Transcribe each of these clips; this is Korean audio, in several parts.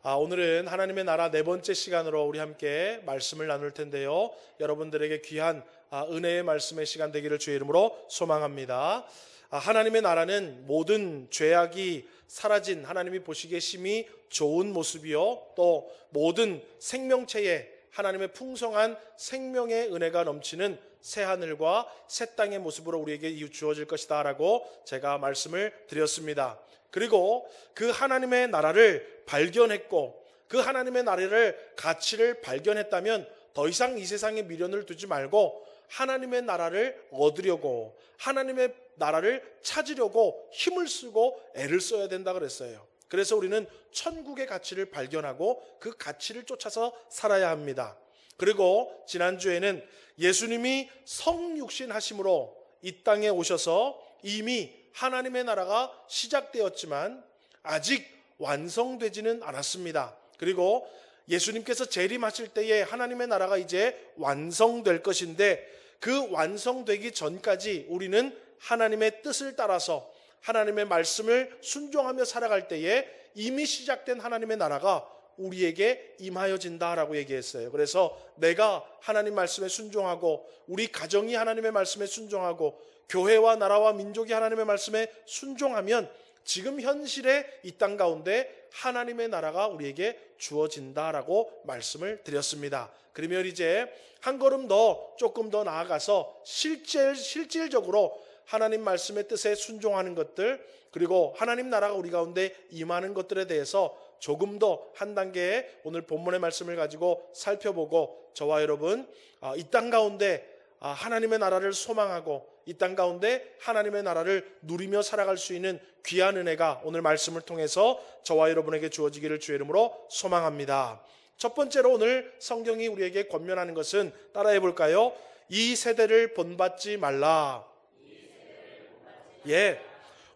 오늘은 하나님의 나라 네 번째 시간으로 우리 함께 말씀을 나눌 텐데요. 여러분들에게 귀한 은혜의 말씀의 시간 되기를 주의 이름으로 소망합니다. 하나님의 나라는 모든 죄악이 사라진 하나님이 보시기에 심히 좋은 모습이요, 또 모든 생명체에 하나님의 풍성한 생명의 은혜가 넘치는 새 하늘과 새 땅의 모습으로 우리에게 주어질 것이다 라고 제가 말씀을 드렸습니다. 그리고 그 하나님의 나라를 발견했고 그 하나님의 나라를 가치를 발견했다면 더 이상 이 세상에 미련을 두지 말고 하나님의 나라를 얻으려고, 하나님의 나라를 찾으려고 힘을 쓰고 애를 써야 된다 그랬어요. 그래서 우리는 천국의 가치를 발견하고 그 가치를 쫓아서 살아야 합니다. 그리고 지난주에는 예수님이 성육신 하심으로 이 땅에 오셔서 이미 하나님의 나라가 시작되었지만 아직 완성되지는 않았습니다. 그리고 예수님께서 재림하실 때에 하나님의 나라가 이제 완성될 것인데 그 완성되기 전까지 우리는 하나님의 뜻을 따라서 하나님의 말씀을 순종하며 살아갈 때에 이미 시작된 하나님의 나라가 우리에게 임하여진다라고 얘기했어요. 그래서 내가 하나님 말씀에 순종하고 우리 가정이 하나님의 말씀에 순종하고 교회와 나라와 민족이 하나님의 말씀에 순종하면 지금 현실의 이 땅 가운데 하나님의 나라가 우리에게 주어진다라고 말씀을 드렸습니다. 그러면 이제 한 걸음 더 조금 더 나아가서 실질적으로 하나님 말씀의 뜻에 순종하는 것들, 그리고 하나님 나라가 우리 가운데 임하는 것들에 대해서 조금 더 한 단계 오늘 본문의 말씀을 가지고 살펴보고 저와 여러분 이 땅 가운데 하나님의 나라를 소망하고 이 땅 가운데 하나님의 나라를 누리며 살아갈 수 있는 귀한 은혜가 오늘 말씀을 통해서 저와 여러분에게 주어지기를 주의 이름으로 소망합니다. 첫 번째로 오늘 성경이 우리에게 권면하는 것은 따라해 볼까요? 이 세대를 본받지 말라.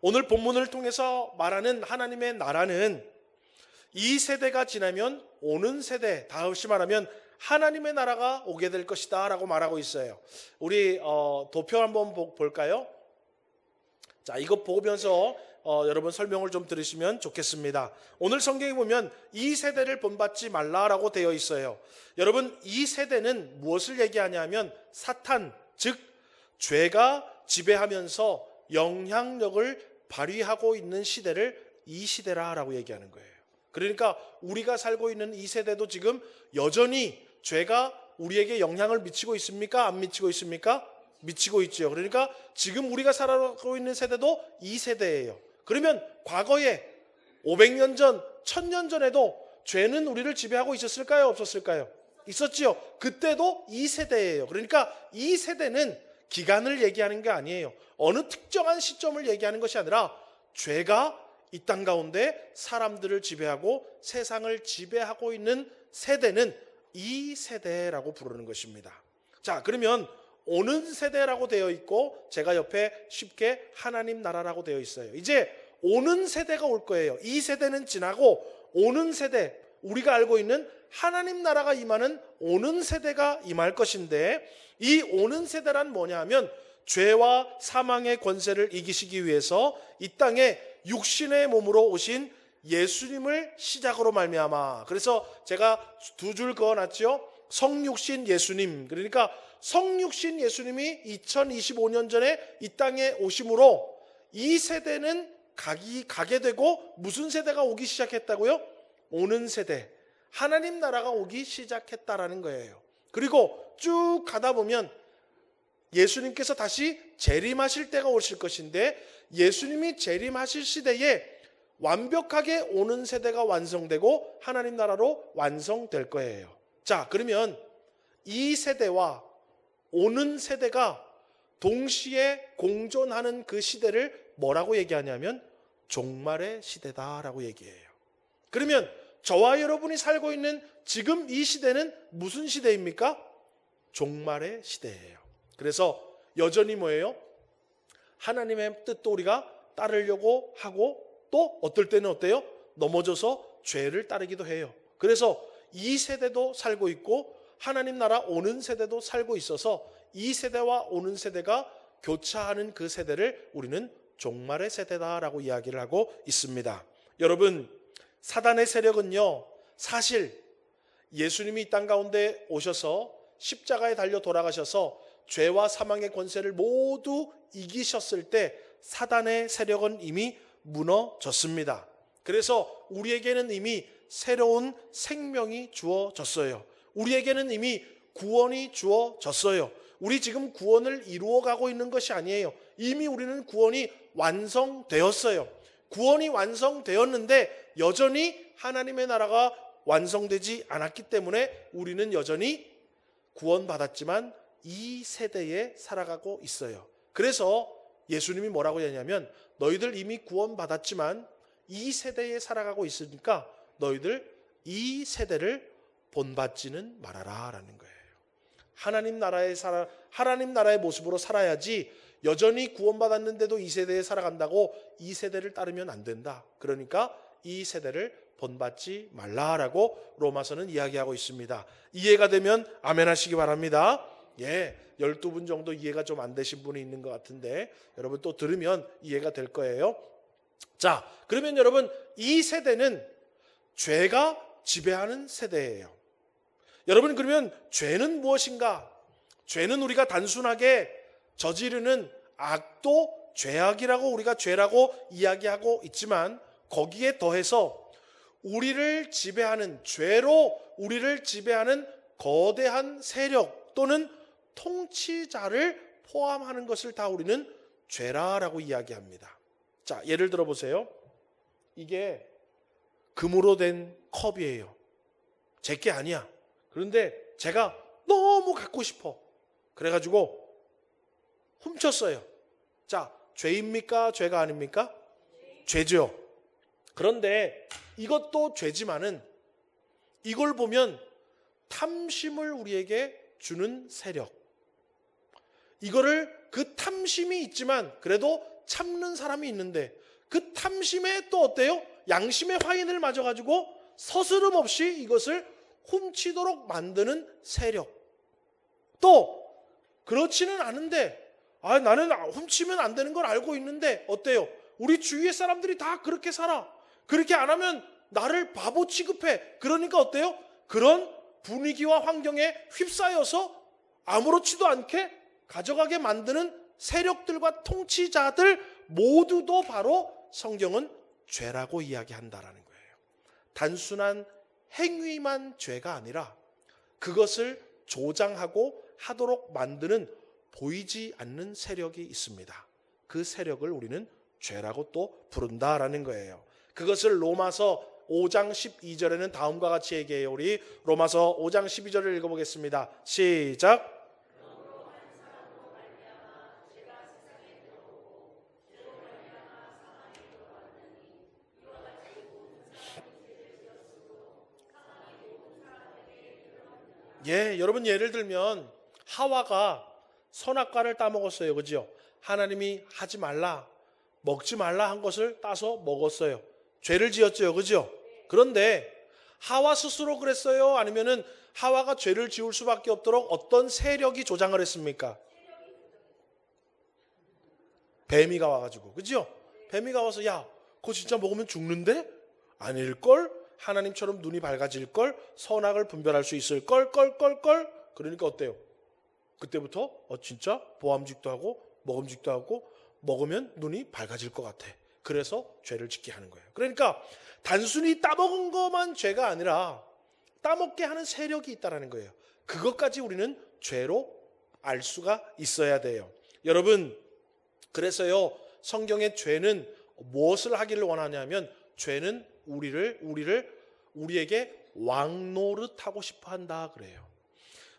오늘 본문을 통해서 말하는 하나님의 나라는 이 세대가 지나면 오는 세대, 다시 말하면 하나님의 나라가 오게 될 것이다 라고 말하고 있어요. 우리 도표 한번 볼까요? 자, 이거 보면서 여러분 설명을 좀 들으시면 좋겠습니다. 오늘 성경에 보면 이 세대를 본받지 말라라고 되어 있어요. 여러분, 이 세대는 무엇을 얘기하냐면 사탄, 즉 죄가 지배하면서 영향력을 발휘하고 있는 시대를 이 시대라라고 얘기하는 거예요. 그러니까 우리가 살고 있는 이 세대도 지금 여전히 죄가 우리에게 영향을 미치고 있습니까? 안 미치고 있습니까? 미치고 있죠. 그러니까 지금 우리가 살아가고 있는 세대도 이 세대예요. 그러면 과거에 500년 전, 1000년 전에도 죄는 우리를 지배하고 있었을까요? 없었을까요? 있었지요. 그때도 이 세대예요. 그러니까 이 세대는 기간을 얘기하는 게 아니에요. 어느 특정한 시점을 얘기하는 것이 아니라 죄가 이 땅 가운데 사람들을 지배하고 세상을 지배하고 있는 세대는 이 세대라고 부르는 것입니다. 자, 그러면 오는 세대라고 되어 있고 제가 옆에 쉽게 하나님 나라라고 되어 있어요. 이제 오는 세대가 올 거예요. 이 세대는 지나고 오는 세대, 우리가 알고 있는 하나님 나라가 임하는 오는 세대가 임할 것인데 이 오는 세대란 뭐냐 하면 죄와 사망의 권세를 이기시기 위해서 이 땅에 육신의 몸으로 오신 예수님을 시작으로 말미암아. 그래서 제가 두 줄 그어놨죠. 성육신 예수님. 그러니까 성육신 예수님이 2025년 전에 이 땅에 오심으로 이 세대는 가게 되고 무슨 세대가 오기 시작했다고요? 오는 세대. 하나님 나라가 오기 시작했다라는 거예요. 그리고 쭉 가다 보면 예수님께서 다시 재림하실 때가 오실 것인데 예수님이 재림하실 시대에 완벽하게 오는 세대가 완성되고 하나님 나라로 완성될 거예요. 자, 그러면 이 세대와 오는 세대가 동시에 공존하는 그 시대를 뭐라고 얘기하냐면 종말의 시대다라고 얘기해요. 그러면 저와 여러분이 살고 있는 지금 이 시대는 무슨 시대입니까? 종말의 시대예요. 그래서 여전히 뭐예요? 하나님의 뜻도 우리가 따르려고 하고 또 어떨 때는 어때요? 넘어져서 죄를 따르기도 해요. 그래서 이 세대도 살고 있고 하나님 나라 오는 세대도 살고 있어서 이 세대와 오는 세대가 교차하는 그 세대를 우리는 종말의 세대다라고 이야기를 하고 있습니다. 여러분, 사단의 세력은요, 사실 예수님이 이 땅 가운데 오셔서 십자가에 달려 돌아가셔서 죄와 사망의 권세를 모두 이기셨을 때 사단의 세력은 이미 무너졌습니다. 그래서 우리에게는 이미 새로운 생명이 주어졌어요. 우리에게는 이미 구원이 주어졌어요. 우리 지금 구원을 이루어가고 있는 것이 아니에요. 이미 우리는 구원이 완성되었어요. 구원이 완성되었는데 여전히 하나님의 나라가 완성되지 않았기 때문에 우리는 여전히 구원받았지만 이 세대에 살아가고 있어요. 그래서 예수님이 뭐라고 하냐면 너희들 이미 구원받았지만 이 세대에 살아가고 있으니까 너희들 이 세대를 본받지는 말아라 라는 거예요. 하나님 나라의 모습으로 살아야지 여전히 구원받았는데도 이 세대에 살아간다고 이 세대를 따르면 안 된다. 그러니까 이 세대를 본받지 말라라고 로마서는 이야기하고 있습니다. 이해가 되면 아멘 하시기 바랍니다. 12분 정도 이해가 좀 안 되신 분이 있는 것 같은데 여러분 또 들으면 이해가 될 거예요. 자, 그러면 여러분 이 세대는 죄가 지배하는 세대예요. 여러분 그러면 죄는 무엇인가? 죄는 우리가 단순하게 저지르는 악도 죄악이라고 우리가 죄라고 이야기하고 있지만 거기에 더해서 우리를 지배하는 죄로 우리를 지배하는 거대한 세력 또는 통치자를 포함하는 것을 다 우리는 죄라라고 이야기합니다. 자, 예를 들어 보세요. 이게 금으로 된 컵이에요. 제 게 아니야. 그런데 제가 너무 갖고 싶어. 그래가지고 훔쳤어요. 자, 죄입니까? 죄가 아닙니까? 죄죠. 그런데 이것도 죄지만은 이걸 보면 탐심을 우리에게 주는 세력. 이거를 그 탐심이 있지만 그래도 참는 사람이 있는데 그 탐심에 또 어때요? 양심의 화인을 맞아가지고 서스름 없이 이것을 훔치도록 만드는 세력. 또 그렇지는 않은데 나는 훔치면 안 되는 걸 알고 있는데 어때요? 우리 주위의 사람들이 다 그렇게 살아. 그렇게 안 하면 나를 바보 취급해. 그러니까 어때요? 그런 분위기와 환경에 휩싸여서 아무렇지도 않게 가져가게 만드는 세력들과 통치자들 모두도 바로 성경은 죄라고 이야기한다라는 거예요. 단순한 행위만 죄가 아니라 그것을 조장하고 하도록 만드는 보이지 않는 세력이 있습니다. 그 세력을 우리는 죄라고 또 부른다라는 거예요. 그것을 로마서 5장 12절에는 다음과 같이 얘기해요. 우리 로마서 5장 12절을 읽어보겠습니다. 시작. 여러분 예를 들면 하와가 선악과를 따먹었어요. 그죠? 하나님이 하지 말라, 먹지 말라 한 것을 따서 먹었어요. 죄를 지었죠. 그죠? 그런데 하와 스스로 그랬어요? 아니면은 하와가 죄를 지을 수밖에 없도록 어떤 세력이 조장을 했습니까? 뱀이가 와가지고. 그죠? 뱀이가 와서 야, 그거 진짜 먹으면 죽는데? 아닐걸? 하나님처럼 눈이 밝아질걸? 선악을 분별할 수 있을걸? 그러니까 어때요? 그때부터 진짜 보암직도 하고 먹음직도 하고 먹으면 눈이 밝아질 것 같아. 그래서 죄를 짓게 하는 거예요. 그러니까 단순히 따먹은 것만 죄가 아니라 따먹게 하는 세력이 있다는 거예요. 그것까지 우리는 죄로 알 수가 있어야 돼요. 여러분, 그래서요 성경의 죄는 무엇을 하기를 원하냐면 죄는 우리에게 왕노릇하고 싶어 한다 그래요.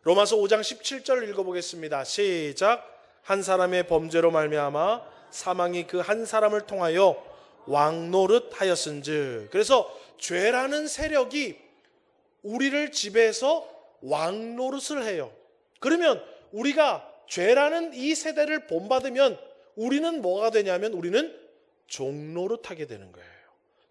로마서 5장 17절 읽어보겠습니다. 시작. 한 사람의 범죄로 말미암아 사망이 그 한 사람을 통하여 왕노릇하였은즉. 그래서 죄라는 세력이 우리를 지배해서 왕노릇을 해요. 그러면 우리가 죄라는 이 세대를 본받으면 우리는 뭐가 되냐면 우리는 종노릇하게 되는 거예요.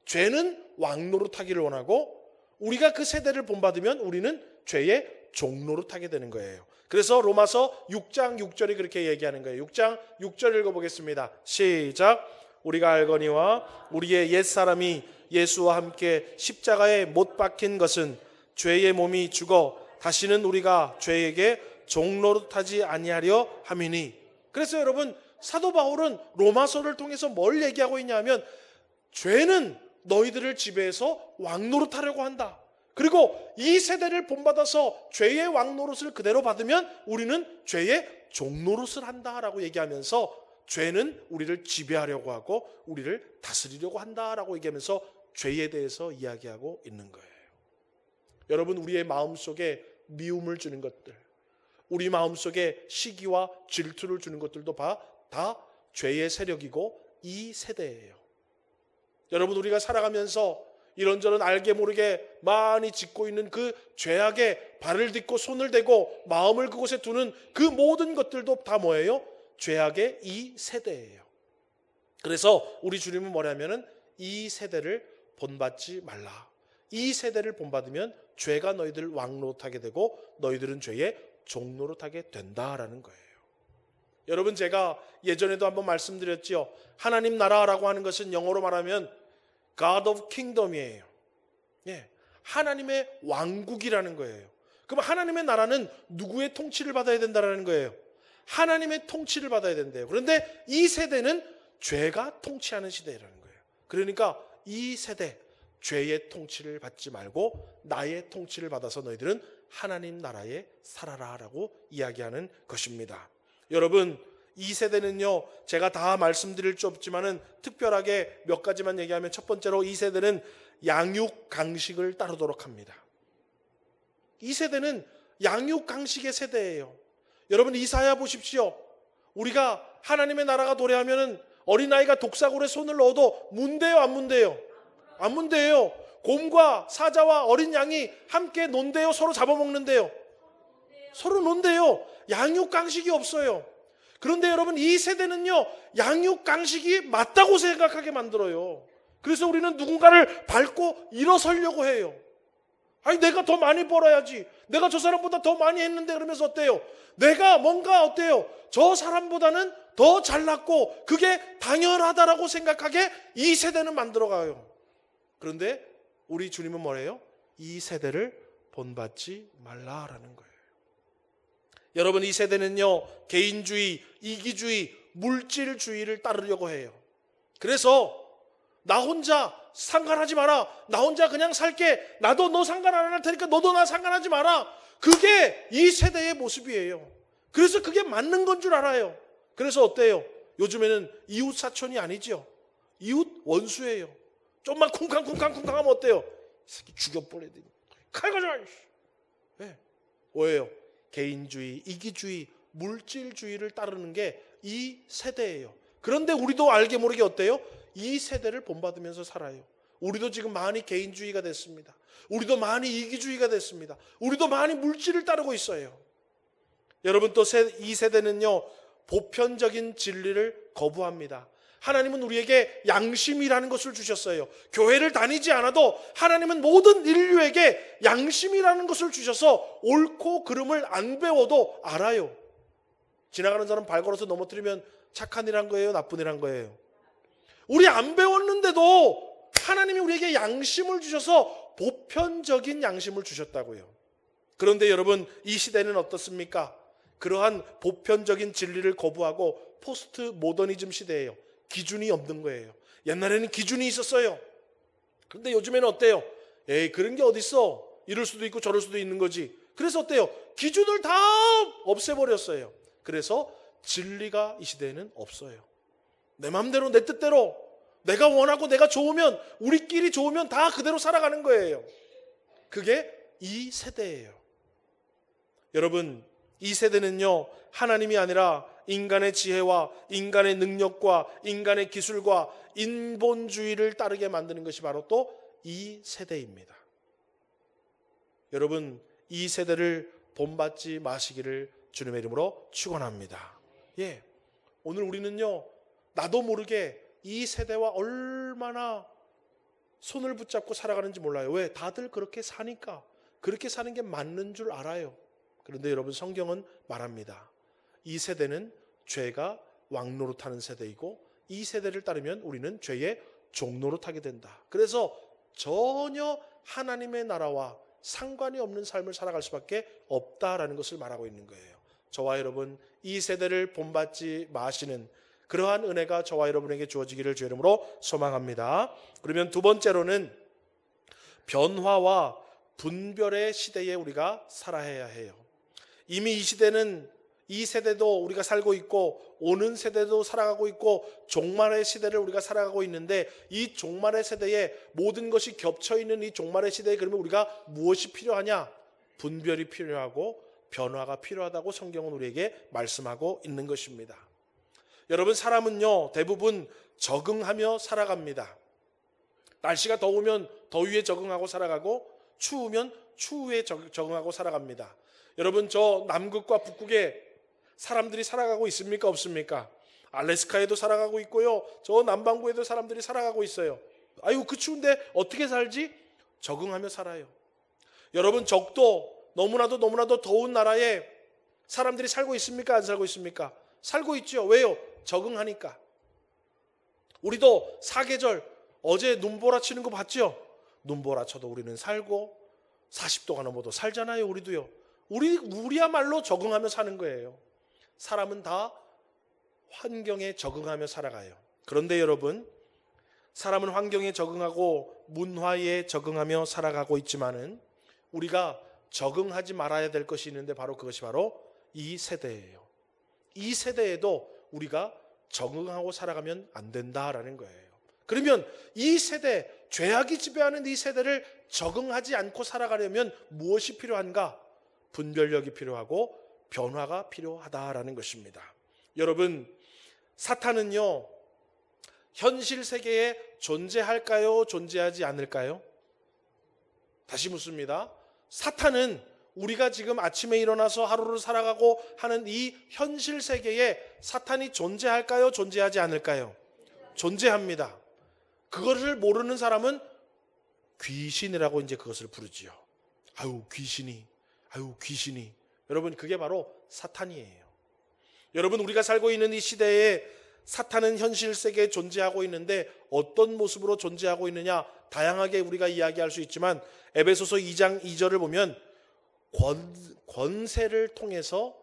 죄는 왕노릇하기를 원하고 우리가 그 세대를 본받으면 우리는 죄의 종노릇하게 되는 거예요. 그래서 로마서 6장 6절이 그렇게 얘기하는 거예요. 6장 6절 읽어보겠습니다. 시작. 우리가 알거니와 우리의 옛사람이 예수와 함께 십자가에 못 박힌 것은 죄의 몸이 죽어 다시는 우리가 죄에게 종노릇하지 아니하려 함이니. 그래서 여러분, 사도 바울은 로마서를 통해서 뭘 얘기하고 있냐면 죄는 너희들을 지배해서 왕노릇하려고 한다. 그리고 이 세대를 본받아서 죄의 왕노릇을 그대로 받으면 우리는 죄의 종노릇을 한다라고 얘기하면서 죄는 우리를 지배하려고 하고 우리를 다스리려고 한다라고 얘기하면서 죄에 대해서 이야기하고 있는 거예요. 여러분, 우리의 마음속에 미움을 주는 것들, 우리 마음속에 시기와 질투를 주는 것들도 다 죄의 세력이고 이 세대예요. 여러분, 우리가 살아가면서 이런저런 알게 모르게 많이 짓고 있는 그 죄악에 발을 딛고 손을 대고 마음을 그곳에 두는 그 모든 것들도 다 뭐예요? 죄악의 이 세대예요. 그래서 우리 주님은 뭐냐면은 이 세대를 본받지 말라. 이 세대를 본받으면 죄가 너희들 왕노릇하게 되고 너희들은 죄의 종노릇하게 된다라는 거예요. 여러분, 제가 예전에도 한번 말씀드렸지요. 하나님 나라라고 하는 것은 영어로 말하면 God of Kingdom이에요. 예, 하나님의 왕국이라는 거예요. 그럼 하나님의 나라는 누구의 통치를 받아야 된다는 거예요? 하나님의 통치를 받아야 된대요. 그런데 이 세대는 죄가 통치하는 시대라는 거예요. 그러니까 이 세대, 죄의 통치를 받지 말고 나의 통치를 받아서 너희들은 하나님 나라에 살아라라고 이야기하는 것입니다. 여러분, 이 세대는요, 제가 다 말씀드릴 수 없지만은 특별하게 몇 가지만 얘기하면, 첫 번째로 이 세대는 양육 강식을 따르도록 합니다. 이 세대는 양육 강식의 세대예요. 여러분, 이사야 보십시오. 우리가 하나님의 나라가 도래하면은 어린아이가 독사골에 손을 넣어도 문대요, 안 문대요? 안 문대요. 곰과 사자와 어린 양이 함께 논대요, 서로 잡아먹는데요? 서로 논대요. 양육 강식이 없어요. 그런데 여러분, 이 세대는요, 양육 강식이 맞다고 생각하게 만들어요. 그래서 우리는 누군가를 밟고 일어서려고 해요. 아니, 내가 더 많이 벌어야지, 내가 저 사람보다 더 많이 했는데, 그러면서 어때요? 내가 뭔가 어때요? 저 사람보다는 더 잘났고 그게 당연하다라고 생각하게 이 세대는 만들어가요. 그런데 우리 주님은 뭐래요? 이 세대를 본받지 말라라는 거예요. 여러분, 이 세대는요, 개인주의, 이기주의, 물질주의를 따르려고 해요. 그래서 나 혼자 상관하지 마라, 나 혼자 그냥 살게, 나도 너 상관 안 할 테니까 너도 나 상관하지 마라, 그게 이 세대의 모습이에요. 그래서 그게 맞는 건 줄 알아요. 그래서 어때요? 요즘에는 이웃 사촌이 아니죠. 이웃 원수예요. 좀만 쿵쾅쿵쾅 하면 어때요? 이 새끼 죽여버려야 돼, 칼 가져와. 네. 뭐예요? 개인주의, 이기주의, 물질주의를 따르는 게 이 세대예요. 그런데 우리도 알게 모르게 어때요? 이 세대를 본받으면서 살아요. 우리도 지금 많이 개인주의가 됐습니다. 우리도 많이 이기주의가 됐습니다. 우리도 많이 물질을 따르고 있어요. 여러분, 또 이 세대는요, 보편적인 진리를 거부합니다. 하나님은 우리에게 양심이라는 것을 주셨어요. 교회를 다니지 않아도 하나님은 모든 인류에게 양심이라는 것을 주셔서 옳고 그름을 안 배워도 알아요. 지나가는 사람 발 걸어서 넘어뜨리면 착한 일 한 거예요, 나쁜 일 한 거예요? 우리 안 배웠는데도 하나님이 우리에게 양심을 주셔서 보편적인 양심을 주셨다고요. 그런데 여러분, 이 시대는 어떻습니까? 그러한 보편적인 진리를 거부하고 포스트 모더니즘 시대예요. 기준이 없는 거예요. 옛날에는 기준이 있었어요. 그런데 요즘에는 어때요? 에이, 그런 게 어딨어? 이럴 수도 있고 저럴 수도 있는 거지. 그래서 어때요? 기준을 다 없애버렸어요. 그래서 진리가 이 시대에는 없어요. 내 마음대로, 내 뜻대로, 내가 원하고 내가 좋으면, 우리끼리 좋으면 다 그대로 살아가는 거예요. 그게 이 세대예요. 여러분, 이 세대는요, 하나님이 아니라 인간의 지혜와 인간의 능력과 인간의 기술과 인본주의를 따르게 만드는 것이 바로 또 이 세대입니다. 여러분, 이 세대를 본받지 마시기를 주님의 이름으로 축원합니다. 예, 오늘 우리는요, 나도 모르게 이 세대와 얼마나 손을 붙잡고 살아가는지 몰라요. 왜? 다들 그렇게 사니까. 그렇게 사는 게 맞는 줄 알아요. 그런데 여러분, 성경은 말합니다. 이 세대는 죄가 왕노릇하는 세대이고 이 세대를 따르면 우리는 죄의 종노릇하게 된다. 그래서 전혀 하나님의 나라와 상관이 없는 삶을 살아갈 수밖에 없다라는 것을 말하고 있는 거예요. 저와 여러분, 이 세대를 본받지 마시는 그러한 은혜가 저와 여러분에게 주어지기를 주의 이름으로 소망합니다. 그러면 두 번째로는 변화와 분별의 시대에 우리가 살아야 해요. 이미 이 시대는, 이 세대도 우리가 살고 있고 오는 세대도 살아가고 있고 종말의 시대를 우리가 살아가고 있는데, 이 종말의 세대에 모든 것이 겹쳐있는 이 종말의 시대에 그러면 우리가 무엇이 필요하냐? 분별이 필요하고 변화가 필요하다고 성경은 우리에게 말씀하고 있는 것입니다. 여러분, 사람은요 대부분 적응하며 살아갑니다. 날씨가 더우면 더위에 적응하고 살아가고 추우면 추위에 적응하고 살아갑니다. 여러분, 저 남극과 북극에 사람들이 살아가고 있습니까? 없습니까? 알래스카에도 살아가고 있고요, 저 남반구에도 사람들이 살아가고 있어요. 아유, 그 추운데 어떻게 살지? 적응하며 살아요. 여러분, 적도 너무나도 더운 나라에 사람들이 살고 있습니까? 안 살고 있습니까? 살고 있죠. 왜요? 적응하니까. 우리도 사계절, 어제 눈보라 치는 거 봤죠? 눈보라 쳐도 우리는 살고 40도가 넘어도 살잖아요. 우리도요. 우리야말로 적응하며 사는 거예요. 사람은 다 환경에 적응하며 살아가요. 그런데 여러분, 사람은 환경에 적응하고 문화에 적응하며 살아가고 있지만은 우리가 적응하지 말아야 될 것이 있는데, 바로 그것이 바로 이 세대예요. 이 세대에도 우리가 적응하고 살아가면 안 된다라는 거예요. 그러면 이 세대, 죄악이 지배하는 이 세대를 적응하지 않고 살아가려면 무엇이 필요한가? 분별력이 필요하고 변화가 필요하다라는 것입니다. 여러분, 사탄은요 현실 세계에 존재할까요? 존재하지 않을까요? 다시 묻습니다. 사탄은 우리가 지금 아침에 일어나서 하루를 살아가고 하는 이 현실 세계에 사탄이 존재할까요? 존재하지 않을까요? 존재합니다. 그것을 모르는 사람은 귀신이라고 이제 그것을 부르지요. 아유, 귀신이. 여러분, 그게 바로 사탄이에요. 여러분, 우리가 살고 있는 이 시대에 사탄은 현실 세계에 존재하고 있는데 어떤 모습으로 존재하고 있느냐? 다양하게 우리가 이야기할 수 있지만 에베소서 2장 2절을 보면 권세를 통해서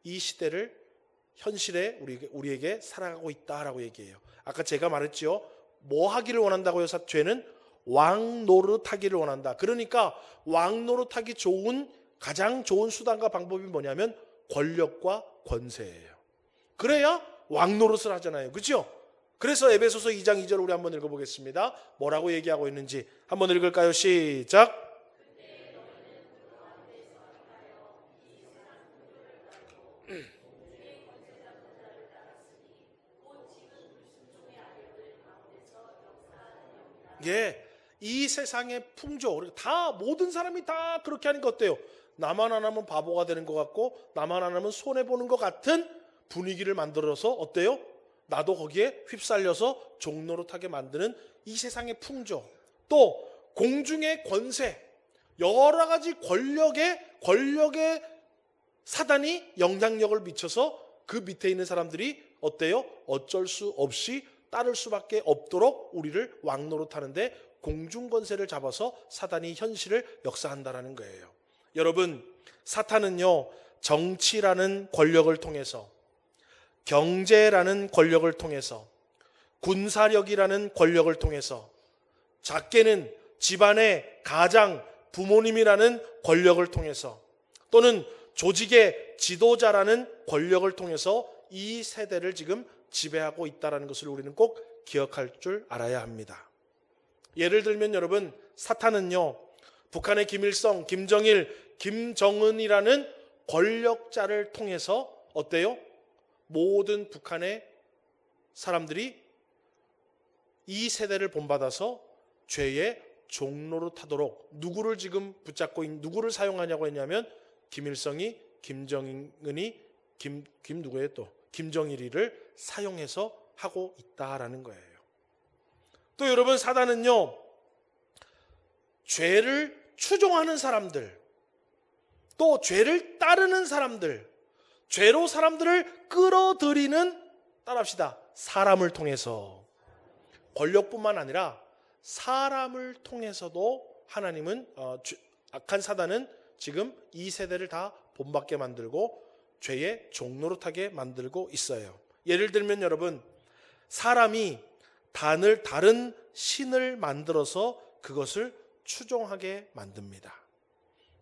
이 시대를 현실에 우리에게 살아가고 있다라고 얘기해요. 아까 제가 말했죠. 뭐 하기를 원한다고요? 죄는 왕 노릇하기를 원한다. 그러니까 왕 노릇하기 가장 좋은 수단과 방법이 뭐냐면 권력과 권세예요. 그래야 왕 노릇을 하잖아요. 그렇죠? 그래서 에베소서 2장 2절 우리 한번 읽어보겠습니다. 뭐라고 얘기하고 있는지 한번 읽을까요? 시작. 예, 이 세상의 풍조, 다 모든 사람이 다 그렇게 하는 거 어때요? 나만 안 하면 바보가 되는 것 같고 나만 안 하면 손해보는 것 같은 분위기를 만들어서 어때요? 나도 거기에 휩쓸려서 종노릇하게 만드는 이 세상의 풍조, 또 공중의 권세, 여러 가지 권력의 사단이 영향력을 미쳐서 그 밑에 있는 사람들이 어때요? 어쩔 수 없이 따를 수밖에 없도록 우리를 왕노릇하는데 공중 권세를 잡아서 사단이 현실을 역사한다라는 거예요. 여러분, 사탄은요 정치라는 권력을 통해서, 경제라는 권력을 통해서, 군사력이라는 권력을 통해서, 작게는 집안의 가장, 부모님이라는 권력을 통해서, 또는 조직의 지도자라는 권력을 통해서 이 세대를 지금 지배하고 있다는 것을 우리는 꼭 기억할 줄 알아야 합니다. 예를 들면 여러분, 사탄은요 북한의 김일성, 김정일, 김정은이라는 권력자를 통해서 어때요? 모든 북한의 사람들이 이 세대를 본받아서 죄의 종로로 타도록 누구를 지금 붙잡고 누구를 사용하냐고 했냐면 김일성이 김정은이 누구예요? 또 김정일이를 사용해서 하고 있다라는 거예요. 또 여러분, 사단은요 죄를 추종하는 사람들, 또 죄를 따르는 사람들, 죄로 사람들을 끌어들이는, 따라합시다, 사람을 통해서, 권력뿐만 아니라 사람을 통해서도 하나님은 악한 사단은 지금 이 세대를 다 본받게 만들고 죄의 종노릇하게 만들고 있어요. 예를 들면 여러분, 사람이 다른 신을 만들어서 그것을 추종하게 만듭니다.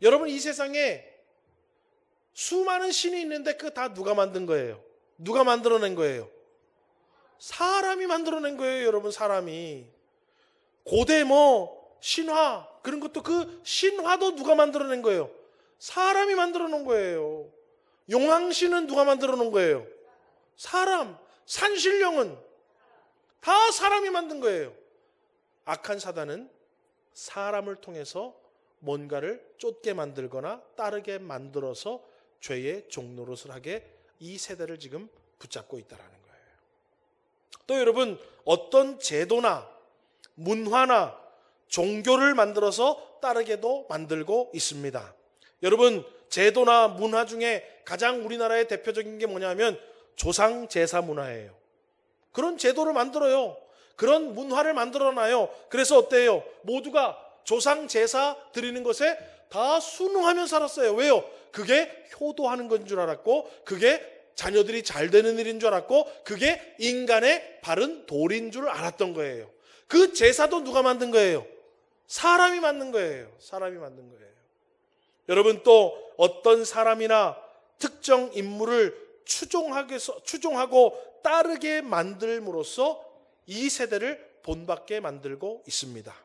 여러분, 이 세상에 수많은 신이 있는데 그 다 누가 만든 거예요? 누가 만들어낸 거예요? 사람이 만들어낸 거예요, 여러분. 사람이. 고대 신화 그런 것도 그 신화도 누가 만들어낸 거예요? 사람이 만들어 놓은 거예요. 용왕신은 누가 만들어 놓은 거예요? 사람. 산신령은 다 사람이 만든 거예요. 악한 사단은 사람을 통해서 뭔가를 쫓게 만들거나 따르게 만들어서 죄의 종노릇을 하게 이 세대를 지금 붙잡고 있다는 거예요. 또 여러분, 어떤 제도나 문화나 종교를 만들어서 따르게도 만들고 있습니다. 여러분, 제도나 문화 중에 가장 우리나라의 대표적인 게 뭐냐면 조상 제사 문화예요. 그런 제도를 만들어요. 그런 문화를 만들어놔요. 그래서 어때요? 모두가 조상 제사 드리는 것에 다 순응하며 살았어요. 왜요? 그게 효도하는 건 줄 알았고, 그게 자녀들이 잘 되는 일인 줄 알았고, 그게 인간의 바른 도리인 줄 알았던 거예요. 그 제사도 누가 만든 거예요? 사람이 만든 거예요. 사람이 만든 거예요. 여러분, 또 어떤 사람이나 특정 인물을 추종하고 따르게 만들므로써 이 세대를 본받게 만들고 있습니다.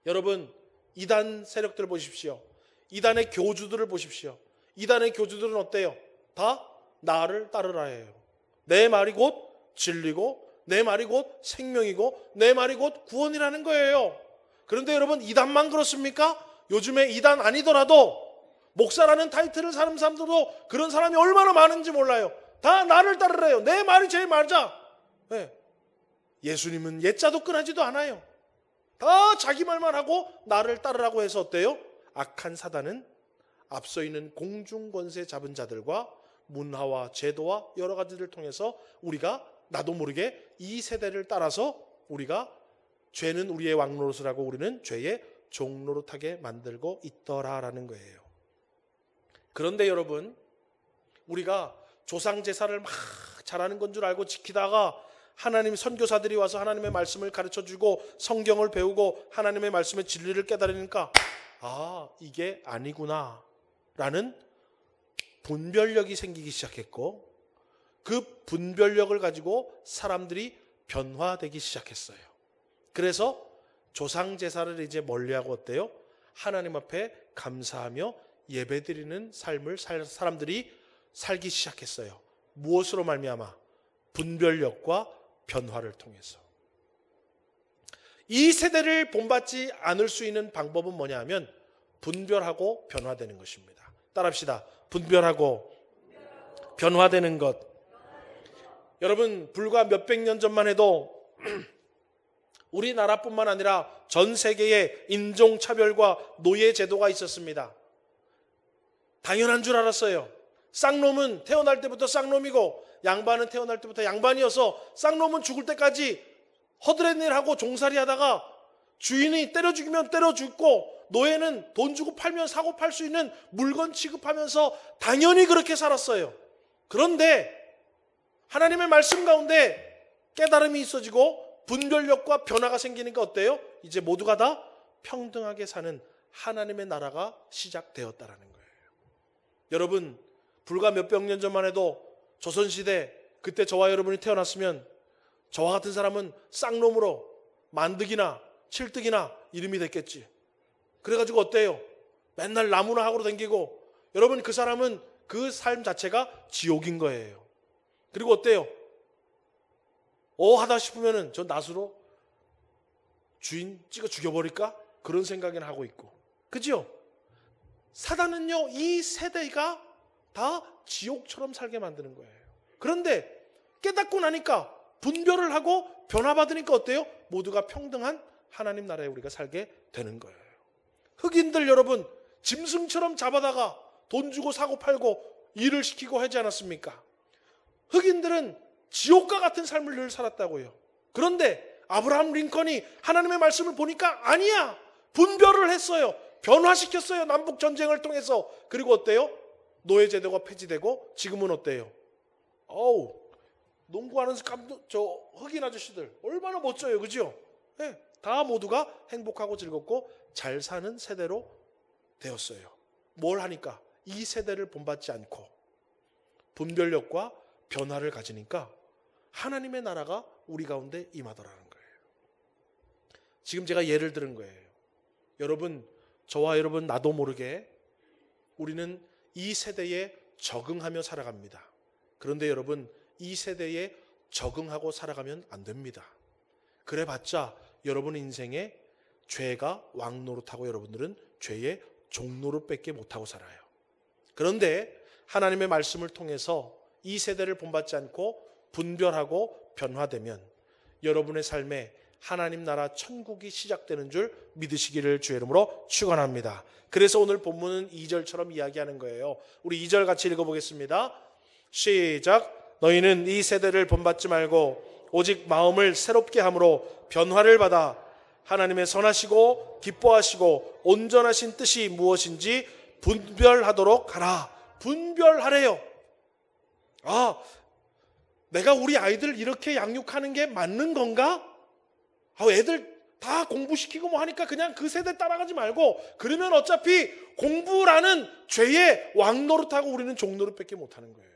여러분, 이단 세력들을 보십시오. 이단의 교주들을 보십시오. 이단의 교주들은 어때요? 다 나를 따르라 해요. 내 말이 곧 진리고, 내 말이 곧 생명이고, 내 말이 곧 구원이라는 거예요. 그런데 여러분, 이단만 그렇습니까? 요즘에 이단 아니더라도 목사라는 타이틀을 사는 사람들도 그런 사람이 얼마나 많은지 몰라요. 다 나를 따르래요. 내 말이 제일 맞아. 네. 예수님은 옛자도 끈하지도 않아요. 다 자기 말만 하고 나를 따르라고 해서 어때요? 악한 사단은 앞서 있는 공중권세 잡은 자들과 문화와 제도와 여러 가지를 통해서 우리가 나도 모르게 이 세대를 따라서 우리가 죄는 우리의 왕노릇을 하고 우리는 죄의 종노릇하게 만들고 있더라라는 거예요. 그런데 여러분, 우리가 조상 제사를 막 잘하는 건 줄 알고 지키다가 하나님 선교사들이 와서 하나님의 말씀을 가르쳐주고 성경을 배우고 하나님의 말씀의 진리를 깨달으니까 이게 아니구나 라는 분별력이 생기기 시작했고, 그 분별력을 가지고 사람들이 변화되기 시작했어요. 그래서 조상 제사를 이제 멀리하고 어때요? 하나님 앞에 감사하며 예배드리는 삶을 사람들이 살기 시작했어요. 무엇으로 말미암아? 분별력과 변화를 통해서. 이 세대를 본받지 않을 수 있는 방법은 뭐냐 하면 분별하고 변화되는 것입니다. 따라합시다. 분별하고 변화되는 것. 여러분, 불과 몇백 년 전만 해도 우리나라뿐만 아니라 전 세계에 인종차별과 노예제도가 있었습니다. 당연한 줄 알았어요. 쌍놈은 태어날 때부터 쌍놈이고 양반은 태어날 때부터 양반이어서 쌍놈은 죽을 때까지 허드렛 일하고 종살이 하다가 주인이 때려 죽이면 때려 죽고 노예는 돈 주고 팔면 사고 팔 수 있는 물건 취급하면서 당연히 그렇게 살았어요. 그런데 하나님의 말씀 가운데 깨달음이 있어지고 분별력과 변화가 생기니까 어때요? 이제 모두가 다 평등하게 사는 하나님의 나라가 시작되었다라는 거예요. 여러분, 불과 몇백 년 전만 해도 조선시대 그때 저와 여러분이 태어났으면 저와 같은 사람은 쌍놈으로 만득이나 칠득이나 이름이 됐겠지. 그래가지고 어때요? 맨날 나무나 하고 다니고, 여러분, 그 사람은 그 삶 자체가 지옥인 거예요. 그리고 어때요? 하다 싶으면은 저 낫으로 주인 찍어 죽여버릴까? 그런 생각이나 하고 있고. 그죠? 사단은요, 이 세대가 다 지옥처럼 살게 만드는 거예요. 그런데 깨닫고 나니까 분별을 하고 변화받으니까 어때요? 모두가 평등한 하나님 나라에 우리가 살게 되는 거예요. 흑인들 여러분, 짐승처럼 잡아다가 돈 주고 사고 팔고 일을 시키고 하지 않았습니까? 흑인들은 지옥과 같은 삶을 늘 살았다고요. 그런데 아브라함 링컨이 하나님의 말씀을 보니까 아니야. 분별을 했어요. 변화시켰어요. 남북 전쟁을 통해서. 그리고 어때요? 노예 제도가 폐지되고 지금은 어때요? 농구하는 저 흑인 아저씨들 얼마나 멋져요. 그죠? 네, 다 모두가 행복하고 즐겁고 잘 사는 세대로 되었어요. 뭘 하니까? 이 세대를 본받지 않고 분별력과 변화를 가지니까 하나님의 나라가 우리 가운데 임하더라는 거예요. 지금 제가 예를 들은 거예요. 여러분, 저와 여러분 나도 모르게 우리는 이 세대에 적응하며 살아갑니다. 그런데 여러분, 이 세대에 적응하고 살아가면 안 됩니다. 그래봤자 여러분 인생에 죄가 왕노릇하고 여러분들은 죄의 종노릇밖에 못하고 살아요. 그런데 하나님의 말씀을 통해서 이 세대를 본받지 않고 분별하고 변화되면 여러분의 삶에 하나님 나라 천국이 시작되는 줄 믿으시기를 주의 이름으로 축원합니다. 그래서 오늘 본문은 2절처럼 이야기하는 거예요. 우리 2절 같이 읽어보겠습니다. 시작. 너희는 이 세대를 본받지 말고 오직 마음을 새롭게 함으로 변화를 받아 하나님의 선하시고 기뻐하시고 온전하신 뜻이 무엇인지 분별하도록 하라. 분별하래요. 내가 우리 아이들 이렇게 양육하는 게 맞는 건가? 애들 다 공부시키고 뭐 하니까 그냥 그 세대 따라가지 말고, 그러면 어차피 공부라는 죄의 왕노릇하고 우리는 종노릇밖에 못하는 거예요.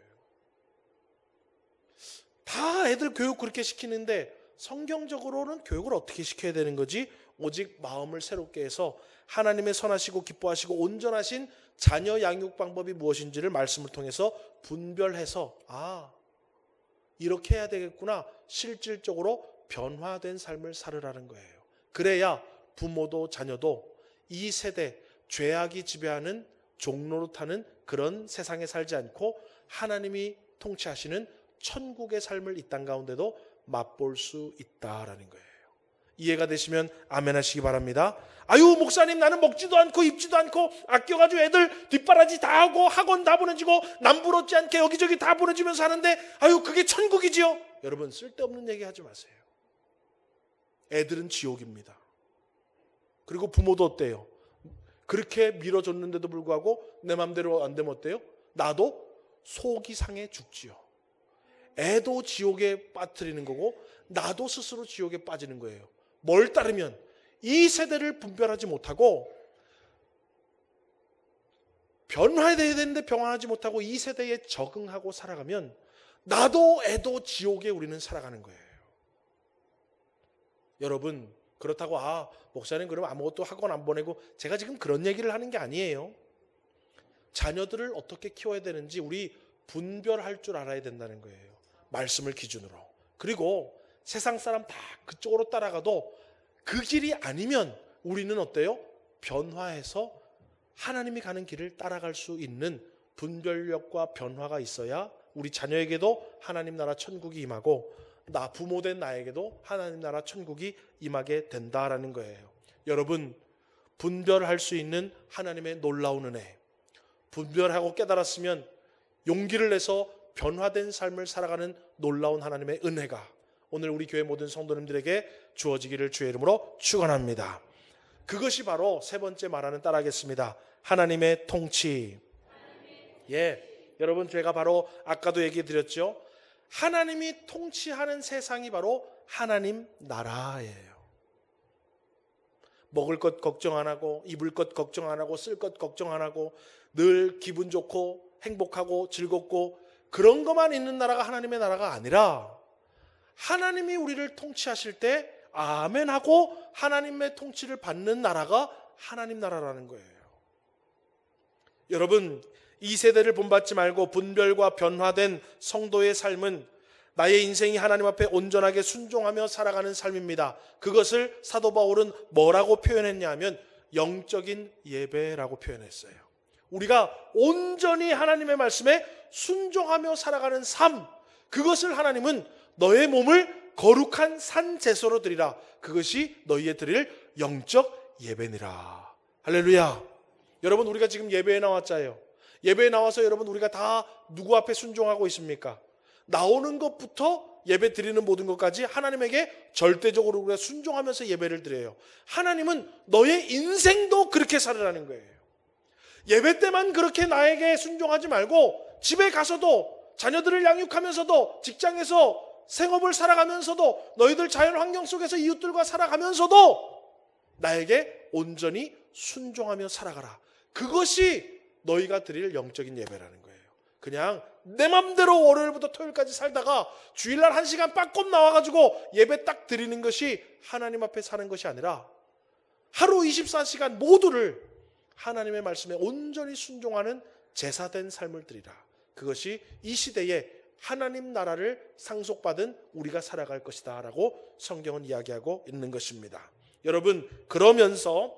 다 애들 교육 그렇게 시키는데 성경적으로는 교육을 어떻게 시켜야 되는 거지? 오직 마음을 새롭게 해서 하나님의 선하시고 기뻐하시고 온전하신 자녀 양육 방법이 무엇인지를 말씀을 통해서 분별해서 이렇게 해야 되겠구나, 실질적으로 변화된 삶을 살으라는 거예요. 그래야 부모도 자녀도 이 세대 죄악이 지배하는 종노릇하는 그런 세상에 살지 않고 하나님이 통치하시는 천국의 삶을 이 땅 가운데도 맛볼 수 있다라는 거예요. 이해가 되시면 아멘 하시기 바랍니다. 목사님, 나는 먹지도 않고 입지도 않고 아껴가지고 애들 뒷바라지 다 하고 학원 다 보내주고 남부럽지 않게 여기저기 다 보내주면서 하는데 그게 천국이지요? 여러분, 쓸데없는 얘기 하지 마세요. 애들은 지옥입니다. 그리고 부모도 어때요? 그렇게 밀어줬는데도 불구하고 내 맘대로 안 되면 어때요? 나도 속이 상해 죽지요. 애도 지옥에 빠뜨리는 거고 나도 스스로 지옥에 빠지는 거예요. 뭘 따르면? 이 세대를 분별하지 못하고 변화해야 되는데 변화하지 못하고 이 세대에 적응하고 살아가면 나도 애도 지옥에 우리는 살아가는 거예요. 여러분, 그렇다고 목사님 그럼 아무것도 학원 안 보내고, 제가 지금 그런 얘기를 하는 게 아니에요. 자녀들을 어떻게 키워야 되는지 우리 분별할 줄 알아야 된다는 거예요. 말씀을 기준으로. 그리고 세상 사람 다 그쪽으로 따라가도 그 길이 아니면 우리는 어때요? 변화해서 하나님이 가는 길을 따라갈 수 있는 분별력과 변화가 있어야 우리 자녀에게도 하나님 나라 천국이 임하고 부모된 나에게도 하나님 나라 천국이 임하게 된다라는 거예요. 여러분, 분별할 수 있는 하나님의 놀라운 은혜, 분별하고 깨달았으면 용기를 내서 변화된 삶을 살아가는 놀라운 하나님의 은혜가 오늘 우리 교회 모든 성도님들에게 주어지기를 주의 이름으로 축원합니다. 그것이 바로 세 번째 말하는, 따라하겠습니다. 하나님의 통치. 여러분, 제가 바로 아까도 얘기 드렸죠. 하나님이 통치하는 세상이 바로 하나님 나라예요. 먹을 것 걱정 안 하고, 입을 것 걱정 안 하고, 쓸 것 걱정 안 하고, 늘 기분 좋고 행복하고 즐겁고 그런 것만 있는 나라가 하나님의 나라가 아니라, 하나님이 우리를 통치하실 때 아멘 하고 하나님의 통치를 받는 나라가 하나님 나라라는 거예요. 여러분, 이 세대를 본받지 말고 분별과 변화된 성도의 삶은 나의 인생이 하나님 앞에 온전하게 순종하며 살아가는 삶입니다. 그것을 사도 바울은 뭐라고 표현했냐 하면 영적인 예배라고 표현했어요. 우리가 온전히 하나님의 말씀에 순종하며 살아가는 삶, 그것을 하나님은 너의 몸을 거룩한 산 제소로 드리라, 그것이 너희의 드릴 영적 예배니라. 할렐루야. 여러분, 우리가 지금 예배에 나왔잖아요. 예배에 나와서 여러분, 우리가 다 누구 앞에 순종하고 있습니까? 나오는 것부터 예배 드리는 모든 것까지 하나님에게 절대적으로 우리가 순종하면서 예배를 드려요. 하나님은 너의 인생도 그렇게 살으라는 거예요. 예배 때만 그렇게 나에게 순종하지 말고 집에 가서도, 자녀들을 양육하면서도, 직장에서 생업을 살아가면서도, 너희들 자연 환경 속에서 이웃들과 살아가면서도 나에게 온전히 순종하며 살아가라. 그것이 너희가 드릴 영적인 예배라는 거예요. 그냥 내 맘대로 월요일부터 토요일까지 살다가 주일날 1시간 빠꼼 나와가지고 예배 딱 드리는 것이 하나님 앞에 사는 것이 아니라 하루 24시간 모두를 하나님의 말씀에 온전히 순종하는 제사된 삶을 드리라. 그것이 이 시대에 하나님 나라를 상속받은 우리가 살아갈 것이다 라고 성경은 이야기하고 있는 것입니다. 여러분, 그러면서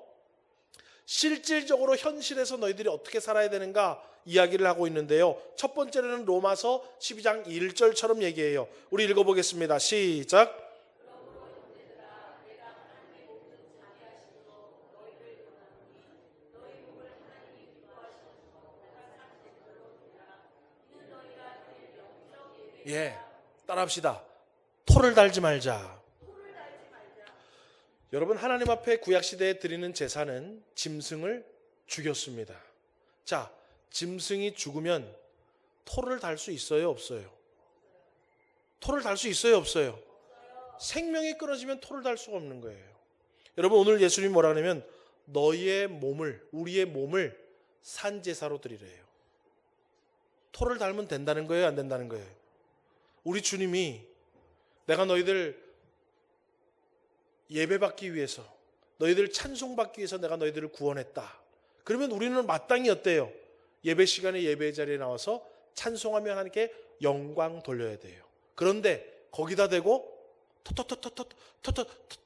실질적으로 현실에서 너희들이 어떻게 살아야 되는가 이야기를 하고 있는데요. 첫 번째로는 로마서 12장 1절처럼 얘기해요. 우리 읽어보겠습니다. 시작. 예, 따라합시다. 토를 달지 말자. 여러분, 하나님 앞에 구약시대에 드리는 제사는 짐승을 죽였습니다. 자, 짐승이 죽으면 토를 달 수 있어요, 없어요? 토를 달 수 있어요, 없어요? 생명이 끊어지면 토를 달 수가 없는 거예요. 여러분, 오늘 예수님이 뭐라 하냐면 너희의 몸을, 우리의 몸을 산제사로 드리래요. 토를 달면 된다는 거예요, 안 된다는 거예요? 우리 주님이 내가 너희들 예배받기 위해서, 너희들 찬송받기 위해서 내가 너희들을 구원했다. 그러면 우리는 마땅히 어때요? 예배 시간에 예배 자리에 나와서 찬송하며 하나님께 영광 돌려야 돼요. 그런데 거기다 대고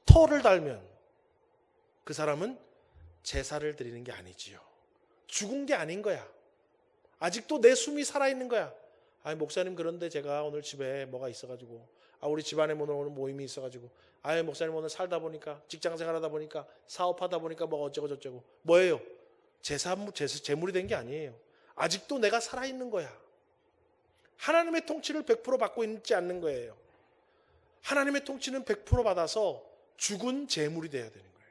토를 달면 그 사람은 제사를 드리는 게 아니지요. 죽은 게 아닌 거야. 아직도 내 숨이 살아있는 거야. 아니 목사님, 그런데 제가 오늘 집에 뭐가 있어가지고, 우리 집안에 오늘 모임이 있어가지고, 목사님 오늘 살다 보니까, 직장생활하다 보니까, 사업하다 보니까 뭐 어쩌고 저쩌고. 뭐예요? 재물이 된 게 아니에요. 아직도 내가 살아있는 거야. 하나님의 통치를 100% 받고 있지 않는 거예요. 하나님의 통치는 100% 받아서 죽은 재물이 돼야 되는 거예요.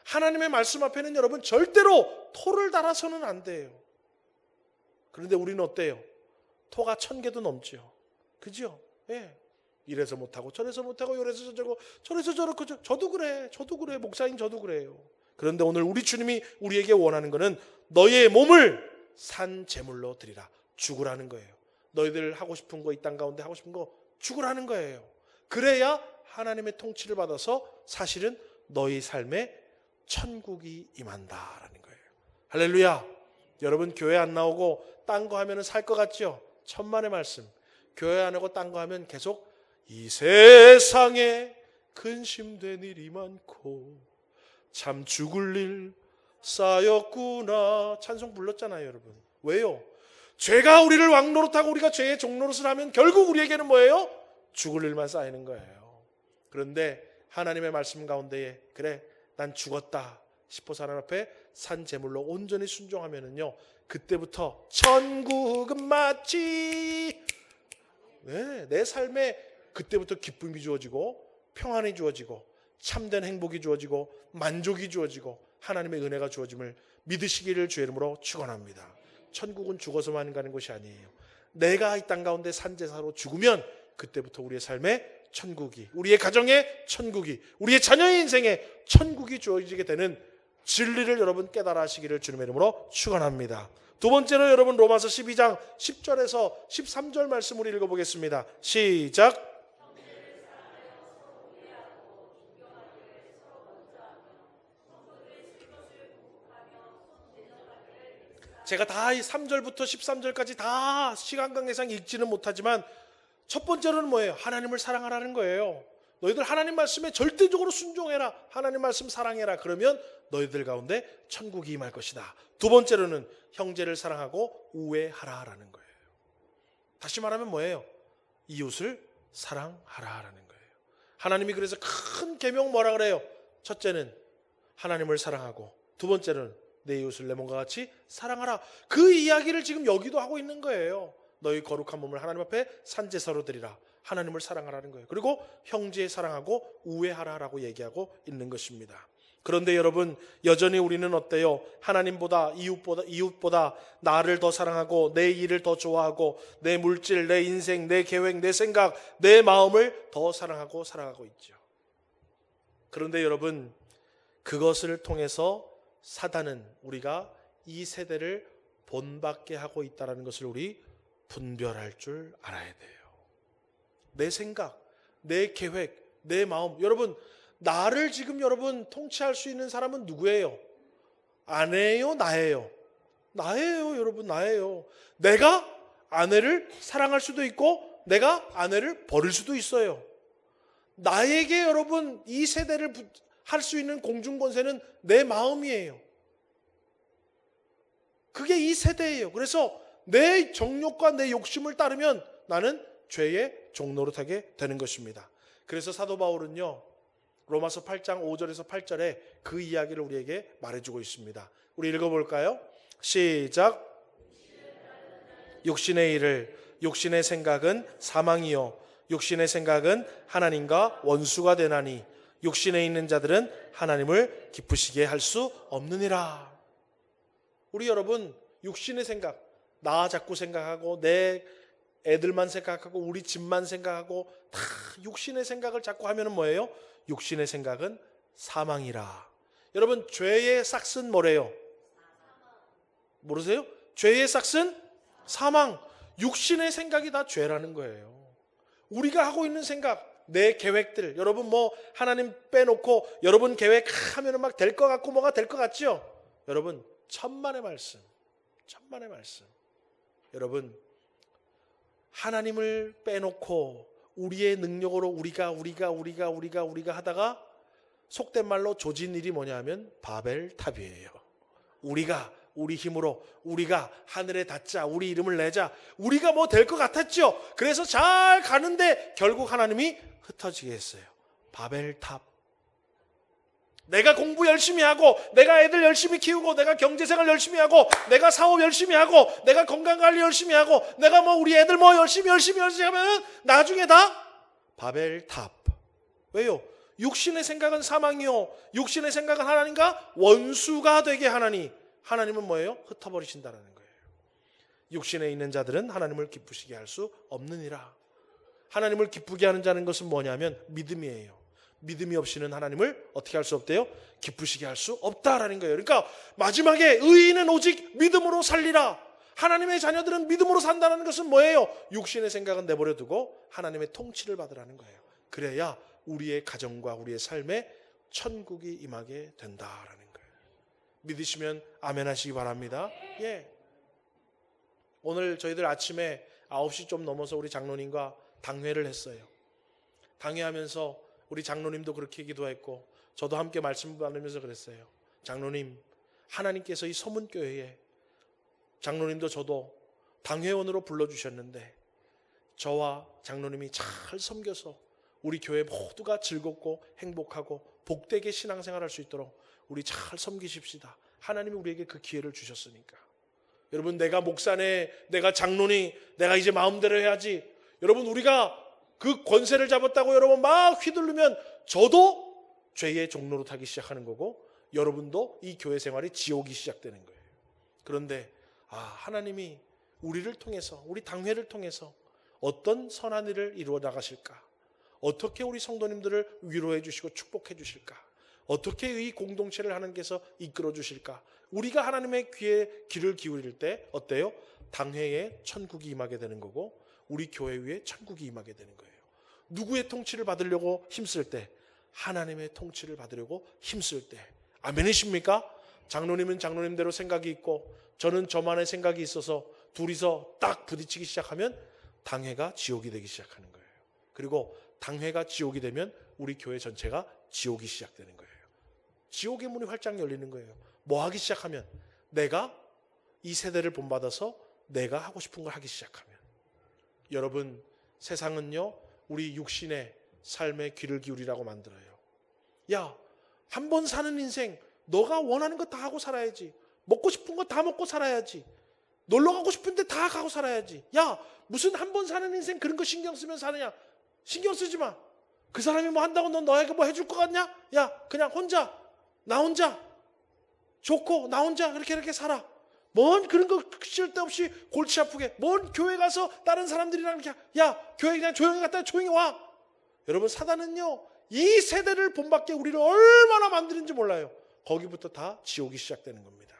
하나님의 말씀 앞에는 여러분 절대로 토를 달아서는 안 돼요. 그런데 우리는 어때요? 토가 1000개도 넘죠. 그죠? 예. 이래서 못하고 저래서 못하고 요래서 저러고 저래서 저렇고 저도 그래. 목사님 저도 그래요. 그런데 오늘 우리 주님이 우리에게 원하는 것은 너희의 몸을 산 제물로 드리라. 죽으라는 거예요. 너희들 하고 싶은 거, 이 땅 가운데 하고 싶은 거 죽으라는 거예요. 그래야 하나님의 통치를 받아서 사실은 너희 삶에 천국이 임한다라는 거예요. 할렐루야. 여러분, 교회 안 나오고 딴 거 하면 살 것 같죠? 천만의 말씀. 교회 안 하고 딴 거 하면 계속 이 세상에 근심된 일이 많고 참 죽을 일 쌓였구나. 찬송 불렀잖아요, 여러분. 왜요? 죄가 우리를 왕노릇하고 우리가 죄의 종노릇을 하면 결국 우리에게는 뭐예요? 죽을 일만 쌓이는 거예요. 그런데 하나님의 말씀 가운데에 그래, 난 죽었다 싶어서 하나님 앞에 산 제물로 온전히 순종하면은요, 그때부터 천국은 마치 내 삶에 그때부터 기쁨이 주어지고 평안이 주어지고 참된 행복이 주어지고 만족이 주어지고 하나님의 은혜가 주어짐을 믿으시기를 주의 이름으로 축원합니다. 천국은 죽어서만 가는 것이 아니에요. 내가 이 땅 가운데 산제사로 죽으면 그때부터 우리의 삶에 천국이, 우리의 가정에 천국이, 우리의 자녀의 인생에 천국이 주어지게 되는 진리를 여러분 깨달아 하시기를 주님의 이름으로 축원합니다. 두 번째로 여러분 로마서 12장 10절에서 13절 말씀 우리 읽어보겠습니다. 시작. 제가 다 3절부터 13절까지 다 시간 관계상 읽지는 못하지만 첫 번째로는 뭐예요? 하나님을 사랑하라는 거예요. 너희들 하나님 말씀에 절대적으로 순종해라. 하나님 말씀 사랑해라. 그러면 너희들 가운데 천국이 임할 것이다. 두 번째로는 형제를 사랑하고 우애하라라는 거예요. 다시 말하면 뭐예요? 이웃을 사랑하라라는 거예요. 하나님이 그래서 큰 계명 뭐라 그래요? 첫째는 하나님을 사랑하고, 두 번째는 내 이웃을 내 몸과 같이 사랑하라. 그 이야기를 지금 여기도 하고 있는 거예요. 너희 거룩한 몸을 하나님 앞에 산제사로 드리라. 하나님을 사랑하라는 거예요. 그리고 형제 사랑하고 우애하라라고 얘기하고 있는 것입니다. 그런데 여러분, 여전히 우리는 어때요? 하나님보다 이웃보다 나를 더 사랑하고 내 일을 더 좋아하고 내 물질, 내 인생, 내 계획, 내 생각, 내 마음을 더 사랑하고 살아가고 있죠. 그런데 여러분, 그것을 통해서 사단은 우리가 이 세대를 본받게 하고 있다는 것을 우리 분별할 줄 알아야 돼요. 내 생각, 내 계획, 내 마음. 여러분, 나를 지금 여러분 통치할 수 있는 사람은 누구예요? 아내예요? 나예요? 나예요, 여러분. 나예요. 내가 아내를 사랑할 수도 있고 내가 아내를 버릴 수도 있어요. 나에게 여러분 이 세대를 할 수 있는 공중권세는 내 마음이에요. 그게 이 세대예요. 그래서 내 정욕과 내 욕심을 따르면 나는 죄의 종노릇하게 되는 것입니다. 그래서 사도 바울은요, 로마서 8장 5절에서 8절에 그 이야기를 우리에게 말해주고 있습니다. 우리 읽어볼까요? 시작. 육신의 일을, 육신의 생각은 사망이요 육신의 생각은 하나님과 원수가 되나니 육신에 있는 자들은 하나님을 기쁘시게 할 수 없느니라. 우리 여러분, 육신의 생각, 나 자꾸 생각하고 내 애들만 생각하고 우리 집만 생각하고 다 육신의 생각을 자꾸 하면은 뭐예요? 육신의 생각은 사망이라. 여러분, 죄의 싹은 뭐래요? 모르세요? 죄의 싹은 사망. 육신의 생각이 다 죄라는 거예요. 우리가 하고 있는 생각, 내 계획들, 여러분 뭐 하나님 빼놓고 여러분 계획하면은 막 될 것 같고 뭐가 될 것 같죠? 여러분, 천만의 말씀, 천만의 말씀. 여러분, 하나님을 빼놓고 우리의 능력으로 우리가 하다가 속된 말로 조진 일이 뭐냐 하면 바벨탑이에요. 우리 힘으로 우리가 하늘에 닿자, 우리 이름을 내자, 우리가 뭐 될 것 같았죠. 그래서 잘 가는데 결국 하나님이 흩어지게 했어요. 바벨탑. 내가 공부 열심히 하고 내가 애들 열심히 키우고 내가 경제생활 열심히 하고 내가 사업 열심히 하고 내가 건강관리 열심히 하고 내가 뭐 우리 애들 뭐 열심히 하면 나중에 다 바벨탑. 왜요? 육신의 생각은 사망이요 육신의 생각은 하나님과 원수가 되게 하나니 하나님은 뭐예요? 흩어버리신다는 거예요. 육신에 있는 자들은 하나님을 기쁘시게 할 수 없느니라. 하나님을 기쁘게 하는 자는 것은 뭐냐면 믿음이에요. 믿음이 없이는 하나님을 어떻게 할 수 없대요? 기쁘시게 할 수 없다라는 거예요. 그러니까 마지막에 의인은 오직 믿음으로 살리라. 하나님의 자녀들은 믿음으로 산다는 것은 뭐예요? 육신의 생각은 내버려 두고 하나님의 통치를 받으라는 거예요. 그래야 우리의 가정과 우리의 삶에 천국이 임하게 된다라는 거예요. 믿으시면 아멘 하시기 바랍니다. 예. 오늘 저희들 아침에 9시 좀 넘어서 우리 장로님과 당회를 했어요. 당회하면서 우리 장로님도 그렇게 기도했고 저도 함께 말씀 받으면서 그랬어요. 장로님, 하나님께서 이 서문교회에 장로님도 저도 당회원으로 불러주셨는데 저와 장로님이 잘 섬겨서 우리 교회 모두가 즐겁고 행복하고 복되게 신앙생활할 수 있도록 우리 잘 섬기십시다. 하나님이 우리에게 그 기회를 주셨으니까. 여러분, 내가 목사네, 내가 장로니, 내가 이제 마음대로 해야지. 여러분, 우리가 그 권세를 잡았다고 여러분 막 휘두르면 저도 죄의 종로로 타기 시작하는 거고 여러분도 이 교회 생활이 지옥이 시작되는 거예요. 그런데 하나님이 우리를 통해서, 우리 당회를 통해서 어떤 선한 일을 이루어 나가실까? 어떻게 우리 성도님들을 위로해 주시고 축복해 주실까? 어떻게 이 공동체를 하나님께서 이끌어 주실까? 우리가 하나님의 귀에 귀를 기울일 때 어때요? 당회에 천국이 임하게 되는 거고 우리 교회 위에 천국이 임하게 되는 거예요. 누구의 통치를 받으려고 힘쓸 때? 하나님의 통치를 받으려고 힘쓸 때. 아멘이십니까? 장로님은 장로님대로 생각이 있고 저는 저만의 생각이 있어서 둘이서 딱 부딪히기 시작하면 당회가 지옥이 되기 시작하는 거예요. 그리고 당회가 지옥이 되면 우리 교회 전체가 지옥이 시작되는 거예요. 지옥의 문이 활짝 열리는 거예요. 뭐 하기 시작하면? 내가 이 세대를 본받아서 내가 하고 싶은 걸 하기 시작하면. 여러분, 세상은요 우리 육신의 삶에 귀를 기울이라고 만들어요. 야, 한 번 사는 인생 너가 원하는 거 다 하고 살아야지. 먹고 싶은 거 다 먹고 살아야지. 놀러 가고 싶은데 다 가고 살아야지. 야, 무슨 한 번 사는 인생 그런 거 신경 쓰면 사느냐. 신경 쓰지 마. 그 사람이 뭐 한다고 넌 너에게 뭐 해줄 것 같냐? 야, 그냥 나 혼자 좋고 나 혼자 이렇게 살아. 뭔 그런 거 쓸데없이 골치 아프게 뭔 교회 가서 다른 사람들이랑 이렇게 야, 교회 그냥 조용히 갔다 조용히 와. 여러분, 사단은요 이 세대를 본받게 우리를 얼마나 만드는지 몰라요. 거기부터 다 지옥이 시작되는 겁니다.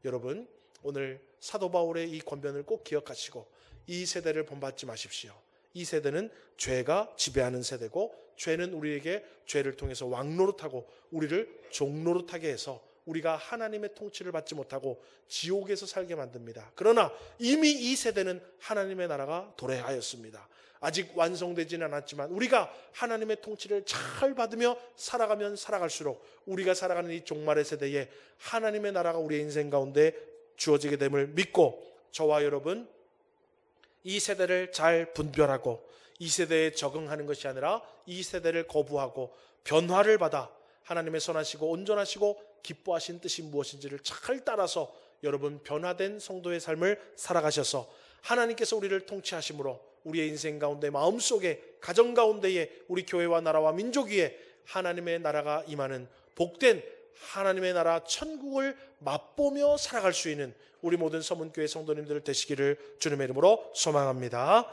여러분, 오늘 사도 바울의 이 권면을 꼭 기억하시고 이 세대를 본받지 마십시오. 이 세대는 죄가 지배하는 세대고, 죄는 우리에게 죄를 통해서 왕노릇하고 우리를 종노릇하게 해서 우리가 하나님의 통치를 받지 못하고 지옥에서 살게 만듭니다. 그러나 이미 이 세대는 하나님의 나라가 도래하였습니다. 아직 완성되지는 않았지만 우리가 하나님의 통치를 잘 받으며 살아가면 살아갈수록 우리가 살아가는 이 종말의 세대에 하나님의 나라가 우리의 인생 가운데 주어지게 됨을 믿고, 저와 여러분 이 세대를 잘 분별하고 이 세대에 적응하는 것이 아니라 이 세대를 거부하고 변화를 받아 하나님의 선하시고 온전하시고 기뻐하신 뜻이 무엇인지를 잘 따라서 여러분 변화된 성도의 삶을 살아가셔서 하나님께서 우리를 통치하심으로 우리의 인생 가운데, 마음속에, 가정 가운데에, 우리 교회와 나라와 민족 위에 하나님의 나라가 임하는 복된 하나님의 나라 천국을 맛보며 살아갈 수 있는 우리 모든 서문교회 성도님들 되시기를 주님의 이름으로 소망합니다.